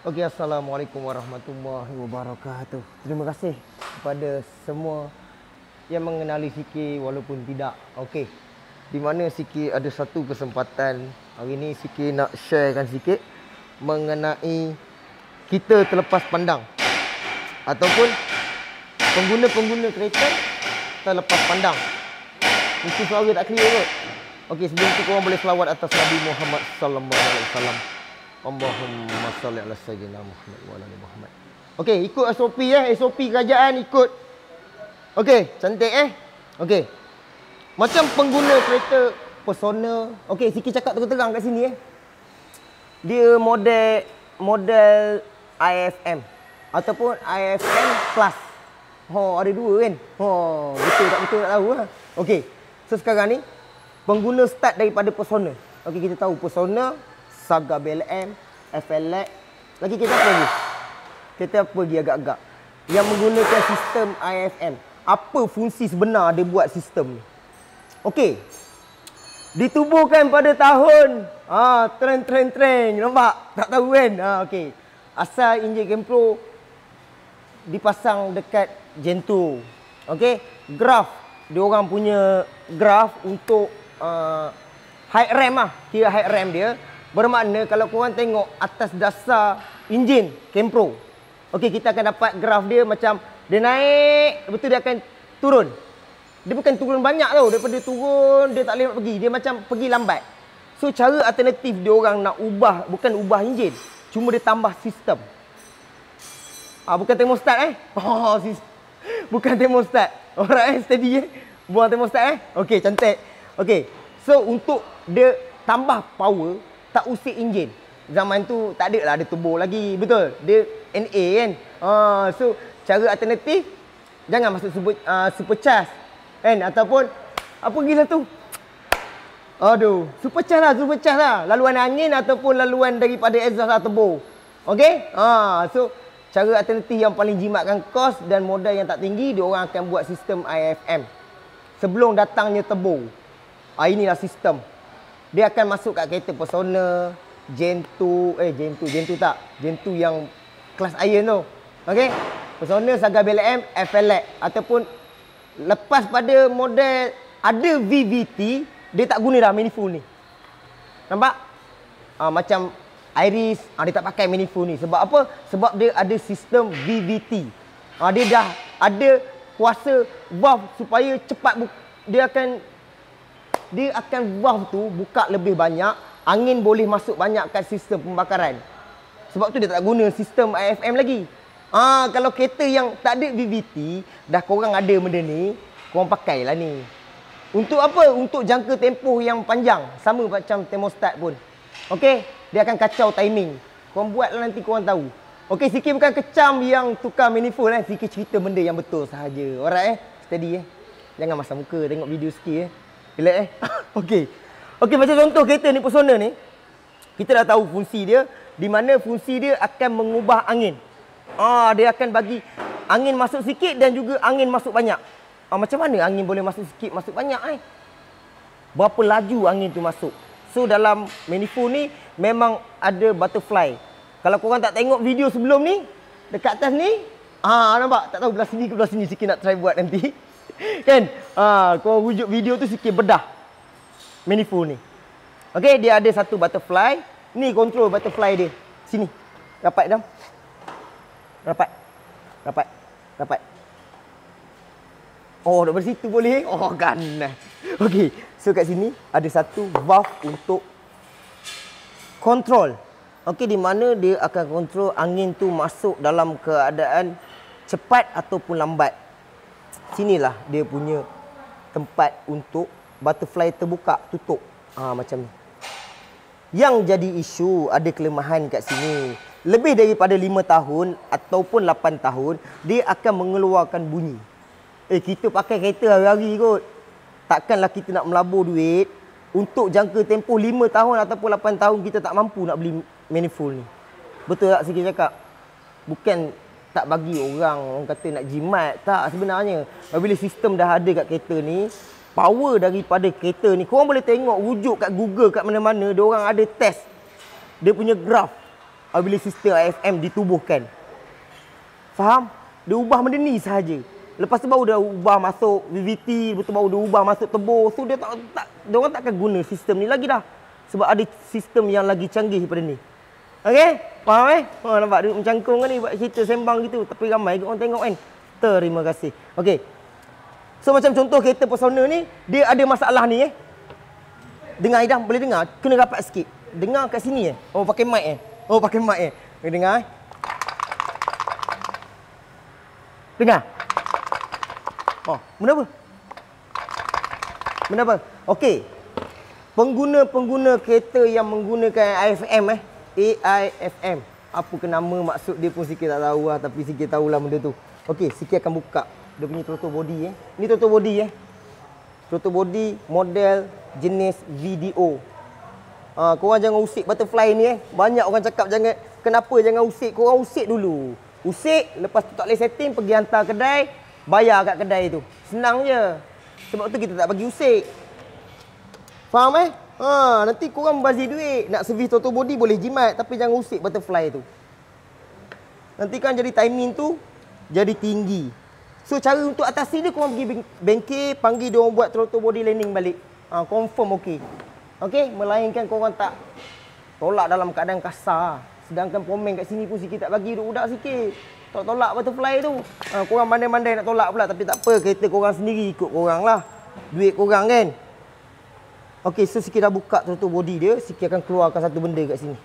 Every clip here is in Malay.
Okey, Assalamualaikum warahmatullahi wabarakatuh. Terima kasih kepada semua yang mengenali Siki walaupun tidak. Okey, di mana Siki ada satu kesempatan hari ini Siki nak sharekan sikit mengenai kita terlepas pandang ataupun pengguna-pengguna kereta terlepas pandang. Itu suara tak clear kot. Okey, sebelum tu korang boleh selawat atas Nabi Muhammad sallallahu alaihi wasallam. Allahumma salli ala sayyidina Muhammad wa ala Muhammad. Okey, ikut SOP SOP kerajaan ikut. Okey, cantik Okey. Macam pengguna kereta Persona. Okey, Siki cakap terang-terang kat sini Dia model IFM ataupun IFM Plus. Ada dua kan? Betul tak betul tak tahu lah. Okey. So sekarang ni pengguna start daripada Persona. Okey, kita tahu Persona, Saga BLM, FLX. Lagi kita apa lagi? Kita pergi agak-agak. Yang menggunakan sistem IFM. Apa fungsi sebenar dia buat sistem ni? Okey. Ditubuhkan pada tahun trend. Nampak? Tak tahu kan? Okey. Asal enjin Kempro dipasang dekat Gentoo. Okey. Graf. Dia orang punya graf untuk high RAM Kira high RAM dia. Bermakna kalau korang tengok atas dasar enjin Kempro. Okey, kita akan dapat graf dia macam dia naik, lepas tu dia akan turun. Dia bukan turun banyak tau. Daripada turun, dia tak boleh nak pergi. Dia macam pergi lambat. So, cara alternatif dia orang nak ubah, bukan ubah enjin. Cuma dia tambah sistem. Bukan termostat Bukan termostat. Alright, steady Buang termostat Okey, cantik. Okey. So, untuk dia tambah power, tak usik enjin. Zaman tu tak ada lah ada turbo lagi. Betul? Dia NA kan? So, cara alternatif, jangan masuk supercharge. Kan? Ataupun, apa lagi satu? Aduh, supercharge lah. Laluan angin ataupun laluan daripada exhaust lah turbo. Okey? So, cara alternatif yang paling jimatkan kos dan modal yang tak tinggi, dia orang akan buat sistem IFM. Sebelum datangnya turbo. Inilah sistem. Dia akan masuk kat kereta Persona, Gentoo yang kelas iron tu. Okey? Persona, Saga BLM, FLX ataupun lepas pada model ada VVT, dia tak guna dah manifold ni. Nampak? Macam Iris, dia tak pakai manifold ni. Sebab apa? Sebab dia ada sistem VVT. Dia dah ada kuasa valve supaya cepat dia akan valve tu buka lebih banyak, angin boleh masuk banyak kat sistem pembakaran. Sebab tu dia tak guna sistem IFM lagi. Kalau kereta yang tak ada VVT, dah korang ada benda ni, korang pakailah ni. Untuk apa? Untuk jangka tempoh yang panjang. Sama macam thermostat pun. Okey, dia akan kacau timing. Korang buatlah nanti korang tahu. Okey, Siki bukan kecam yang tukar manifold Siki cerita benda yang betul sahaja. Alright Steady Jangan masam muka, tengok video sikit Relax Okey, macam contoh kereta ni Persona ni, kita dah tahu fungsi dia, di mana fungsi dia akan mengubah angin. Dia akan bagi angin masuk sikit dan juga angin masuk banyak. Macam mana angin boleh masuk sikit, masuk banyak Berapa laju angin tu masuk. So dalam manifold ni memang ada butterfly. Kalau korang tak tengok video sebelum ni, dekat atas ni, nampak? Tak tahu belah sini ke belah sini, Siki nak try buat nanti. Kan? Korang rujuk video tu Siki bedah manifold ni. Okey, dia ada satu butterfly. Ni control butterfly dia. Sini. Rapat dah. Rapat. Daripada situ boleh. Ganas. Okey, so kat sini ada satu valve untuk kontrol. Okey, di mana dia akan kontrol angin tu masuk dalam keadaan cepat ataupun lambat. Sinilah dia punya tempat untuk butterfly terbuka, tutup. Macam ni. Yang jadi isu, ada kelemahan kat sini. Lebih daripada 5 tahun ataupun 8 tahun, dia akan mengeluarkan bunyi. Kita pakai kereta hari-hari kot. Takkanlah kita nak melabur duit untuk jangka tempoh 5 tahun ataupun 8 tahun kita tak mampu nak beli manifold ni. Betul tak Siki cakap? Bukan tak bagi orang kata nak jimat. Tak, sebenarnya bila sistem dah ada kat kereta ni, power daripada kereta ni, korang boleh tengok rujuk kat Google kat mana-mana, dia orang ada test dia punya graf. apabila sistem AFM ditubuhkan. Faham? Dia ubah benda ni sahaja. Lepas tu baru dia ubah masuk VVT, betul baru dia ubah masuk turbo. So dia dia orang takkan guna sistem ni lagi dah. Sebab ada sistem yang lagi canggih daripada ni. Okey? Faham nampak duduk mencangkung kan ni buat cerita sembang gitu. Tapi ramai orang tengok kan. Terima kasih. Okey. So macam contoh kereta Persona ni, dia ada masalah ni Dengar Idam, boleh dengar? Kena rapat sikit. Dengar kat sini Oh pakai mic Oh pakai mic Boleh dengar Dengar? Oh, benda apa? Benda apa? Okey. Pengguna-pengguna kereta yang menggunakan AIFM AIFM. Apa ke nama maksud dia pun sikit tak tahu lah, tapi sikit tahulah benda tu. Okey, sikit akan buka dia punya throttle body Ni throttle body Throttle body model jenis VDO. Korang jangan usik butterfly ni Banyak orang cakap kenapa jangan usik. Korang usik dulu. Usik, lepas tu tak boleh setting, pergi hantar kedai, bayar kat kedai tu. Senang je. Sebab tu kita tak bagi usik. Faham nanti korang membazir duit. Nak servis throttle body boleh jimat, tapi jangan usik butterfly tu. Nanti kan jadi timing tu jadi tinggi. So cara untuk atasi dia, korang pergi bengkel, panggil dia orang buat throttle body landing balik. Confirm okey. Okey, melainkan korang tak tolak dalam keadaan kasar. Sedangkan pomen kat sini pun sikit tak bagi budak sikit. Tak tolak butterfly tu. Korang pandai-pandai nak tolak pula. Tapi tak apa, kereta korang sendiri ikut korang lah. Duit korang kan. Okey, so sikit dah buka throttle body dia. Sikit akan keluarkan satu benda kat sini.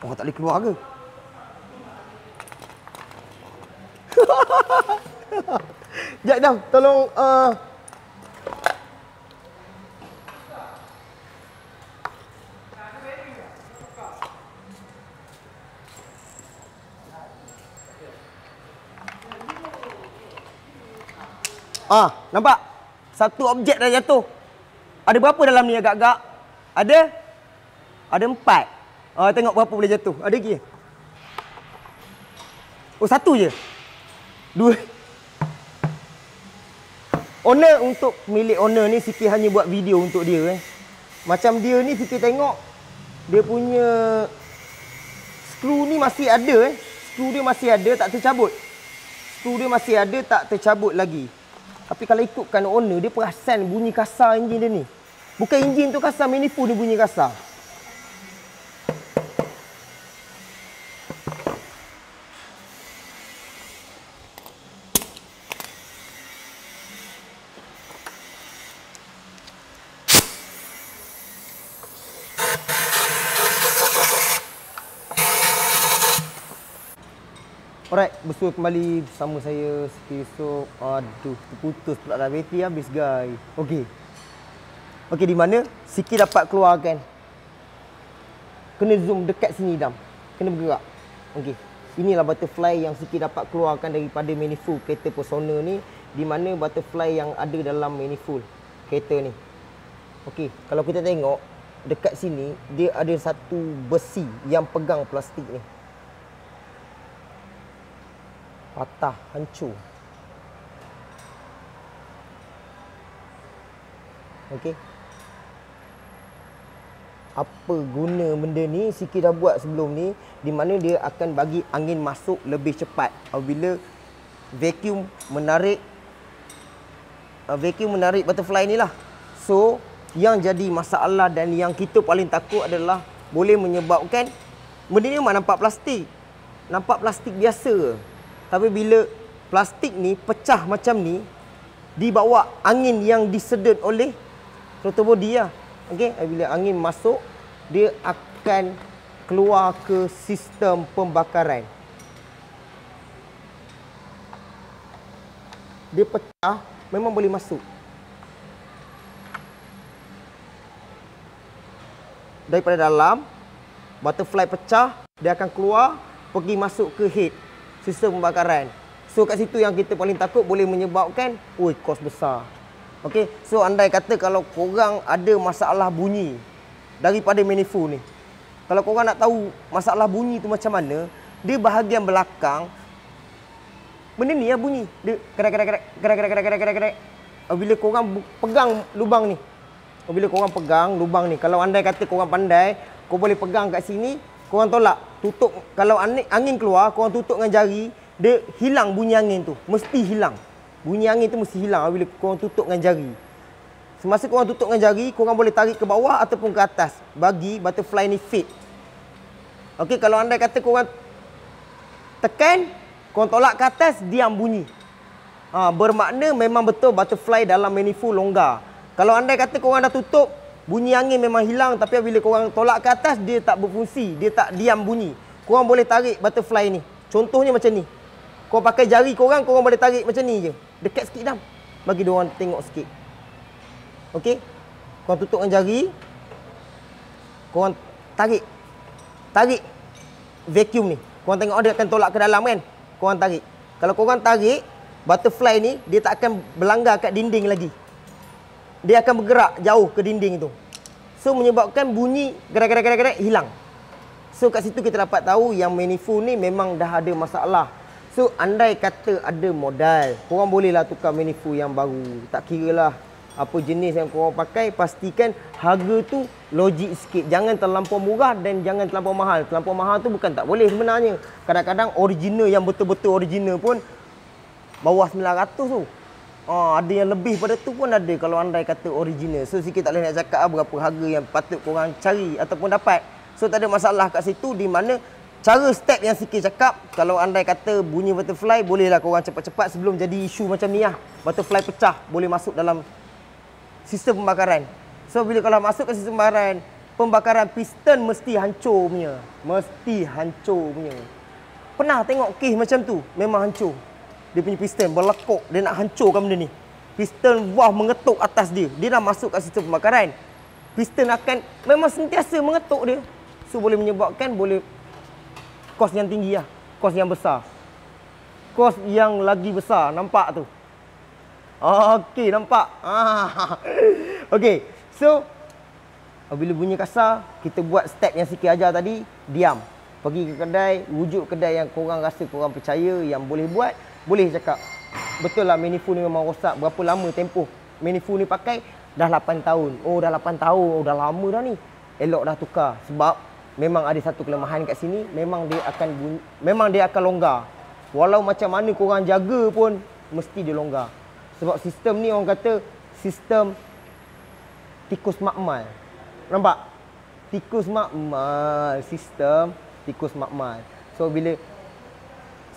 Oh, tak boleh keluar ke? Sekejap dah, tolong nampak? Satu objek dah jatuh. Ada berapa dalam ni agak-agak? Ada 4. Tengok berapa boleh jatuh. Ada lagi? Oh, satu je. 2. Owner, untuk milik owner ni Sikit hanya buat video untuk dia Macam dia ni Sikit tengok dia punya skru ni masih ada Skru dia masih ada, tak tercabut. Skru dia masih ada, tak tercabut lagi. Tapi kalau ikutkan owner, dia perasan bunyi kasar enjin dia ni. Bukan enjin tu kasar, manifold ni bunyi kasar. Alright, bersua kembali bersama saya Esok. Aduh, terputus pula dah, bateri habis guys. Okey. Okey, di mana Siki dapat keluarkan. Kena zoom dekat sini Dam. Kena bergerak. Okey. Inilah butterfly yang Siki dapat keluarkan daripada manifold kereta Persona ni, di mana butterfly yang ada dalam manifold kereta ni. Okey, kalau kita tengok dekat sini, dia ada satu besi yang pegang plastik ni. Patah, hancur. Okey. Apa guna benda ni? Siki dah buat sebelum ni, di mana dia akan bagi angin masuk lebih cepat apabila vacuum menarik butterfly ni lah. So, yang jadi masalah dan yang kita paling takut adalah boleh menyebabkan benda ni memang nampak plastik. Nampak plastik biasa. Tapi bila plastik ni pecah macam ni, dibawa angin yang disedut oleh throttle body lah. Okey, bila angin masuk, dia akan keluar ke sistem pembakaran. Dia pecah, memang boleh masuk. Daripada dalam, butterfly pecah, dia akan keluar, pergi masuk ke head, sistem pembakaran. So kat situ yang kita paling takut boleh menyebabkan kos besar. Okey, so andai kata kalau korang ada masalah bunyi daripada manifold ni. Kalau korang nak tahu masalah bunyi tu macam mana, dia bahagian belakang benda ni ya bunyi. Dia gerak. Bila korang pegang lubang ni. Bila korang pegang lubang ni, kalau andai kata korang pandai, kau boleh pegang kat sini, korang tolak, tutup. Kalau angin keluar, korang tutup dengan jari, dia hilang bunyi angin tu. Mesti hilang. Bunyi angin tu mesti hilang bila korang tutup dengan jari. Semasa korang tutup dengan jari, korang boleh tarik ke bawah ataupun ke atas. Bagi butterfly ni fit. Okey, kalau andai kata korang tekan, korang tolak ke atas, diam bunyi. Bermakna memang betul butterfly dalam manifold longgar. Kalau andai kata korang dah tutup, bunyi angin memang hilang, tapi bila korang tolak ke atas, dia tak berfungsi, dia tak diam bunyi. Korang boleh tarik butterfly ni. Contohnya macam ni. Korang pakai jari korang boleh tarik macam ni je. Dekat sikit dah. Bagi diorang tengok sikit. Okey. Korang tutup dengan jari. Korang tarik. Tarik vacuum ni. Korang tengok dia akan tolak ke dalam kan? Korang tarik. Kalau korang tarik, butterfly ni dia tak akan berlanggar kat dinding lagi. Dia akan bergerak jauh ke dinding tu. So menyebabkan bunyi gerak-gerak hilang. So kat situ kita dapat tahu yang manifold ni memang dah ada masalah. So andai kata ada modal, korang bolehlah tukar manifold yang baru. Tak kira lah apa jenis yang korang pakai, pastikan harga tu logik sikit. Jangan terlampau murah dan jangan terlampau mahal. Terlampau mahal tu bukan tak boleh sebenarnya. Kadang-kadang original yang betul-betul original pun bawah 900 tu. Ada yang lebih pada tu pun ada kalau andai kata original. So sikit tak boleh nak cakap berapa harga yang patut korang cari ataupun dapat. So tak ada masalah kat situ, di mana cara step yang sikit cakap, kalau andai kata bunyi butterfly, bolehlah korang cepat-cepat sebelum jadi isu macam ni lah. Butterfly pecah, boleh masuk dalam sistem pembakaran. So bila kalau masuk ke sistem pembakaran piston mesti hancur punya. Mesti hancur punya. Pernah tengok kes macam tu? Memang hancur. Dia punya piston berlekuk, dia nak hancurkan benda ni. Piston wah mengetuk atas dia. Dia dah masuk ke sistem pembakaran. Piston akan memang sentiasa mengetuk dia. So boleh menyebabkan kos yang tinggi lah. Kos yang besar. Kos yang lagi besar. Nampak tu? Okey, nampak? Okey, so bila bunyi kasar, kita buat step yang sikit ajar tadi. Diam. Pergi ke kedai, rujuk kedai yang korang rasa korang percaya, yang boleh buat. Boleh cakap, betul lah manifold ni memang rosak. Berapa lama tempoh manifold ni pakai? Dah 8 tahun. Oh, dah 8 tahun. Oh, dah lama dah ni. Elok dah tukar. Sebab memang ada satu kelemahan kat sini. Memang dia akan longgar. Walau macam mana korang jaga pun, mesti dia longgar. Sebab sistem ni orang kata sistem tikus makmal. Nampak? Tikus makmal. Sistem tikus makmal. So bila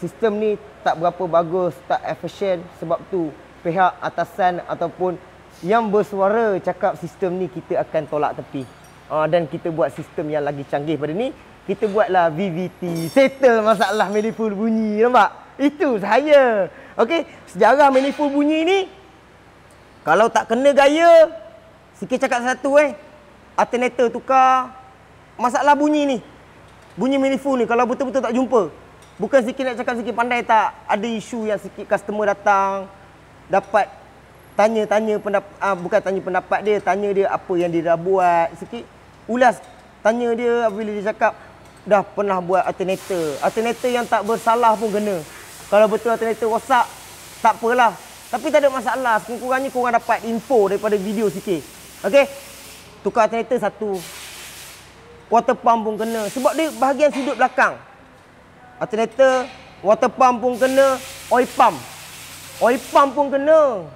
sistem ni tak berapa bagus, tak efisien, sebab tu pihak atasan ataupun yang bersuara cakap sistem ni kita akan tolak tepi. Dan kita buat sistem yang lagi canggih pada ni. Kita buatlah VVT. Settle masalah manifold bunyi. Nampak? Itu saya. Okey, sejarah manifold bunyi ni, kalau tak kena gaya, sikit cakap satu alternator tukar. Masalah bunyi ni, bunyi manifold ni kalau betul-betul tak jumpa, bukan sikit nak cakap sikit pandai tak, ada isu yang sikit customer datang, dapat tanya-tanya bukan tanya pendapat dia, tanya dia apa yang dia dah buat, sikit ulas, tanya dia bila dia cakap dah pernah buat alternator yang tak bersalah pun kena. Kalau betul alternator rosak, tak apalah. Tapi tak ada masalah. Sekurang-kurangnya korang dapat info daripada video sikit. Okey? Tukar alternator satu. Water pump pun kena. Sebab dia bahagian sudut belakang. Alternator, water pump pun kena, oil pump. Oil pump pun kena.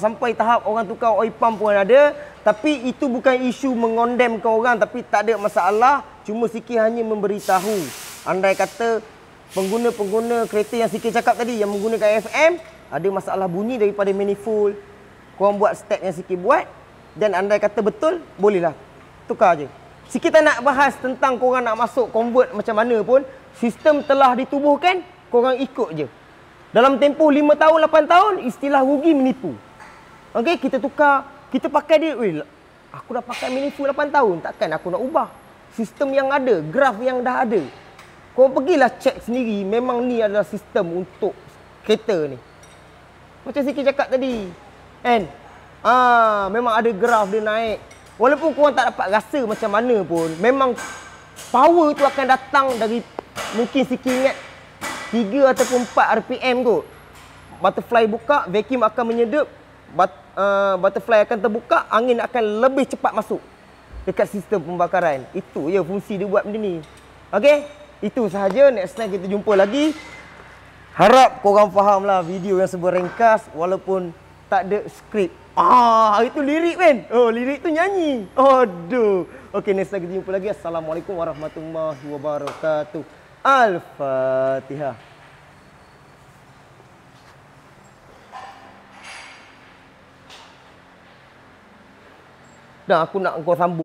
Sampai tahap orang tukar oil pump pun ada. Tapi itu bukan isu mengondemkan orang. Tapi tak ada masalah. Cuma sikit hanya memberitahu. Andai kata pengguna-pengguna kereta yang sikit cakap tadi, yang menggunakan FM, ada masalah bunyi daripada manifold, korang buat step yang sikit buat, dan andai kata betul, bolehlah tukar je. Sikit tak nak bahas tentang korang nak masuk convert macam mana pun, sistem telah ditubuhkan, korang ikut je. Dalam tempoh 5 tahun, 8 tahun, istilah rugi menipu. Okey, kita tukar, kita pakai dia, aku dah pakai manifold 8 tahun, takkan aku nak ubah. Sistem yang ada, graf yang dah ada. Kau pergilah cek sendiri, memang ni adalah sistem untuk kereta ni. Macam sikit cakap tadi. Kan? Memang ada graf dia naik. Walaupun korang tak dapat rasa macam mana pun, memang power tu akan datang dari, mungkin sikit ingat, 3 ataupun 4 RPM kot. Butterfly buka, vacuum akan menyedap, butterfly akan terbuka, angin akan lebih cepat masuk dekat sistem pembakaran. Itu je fungsi dia buat benda ni. Okey, itu sahaja. Next time kita jumpa lagi. Harap korang faham lah video yang serba ringkas walaupun tak ada skrip. Itu lirik kan? Oh, lirik tu nyanyi. Aduh. Okey, next time kita jumpa lagi. Assalamualaikum warahmatullahi wabarakatuh. Al-Fatihah. Dah, aku nak kau sambung.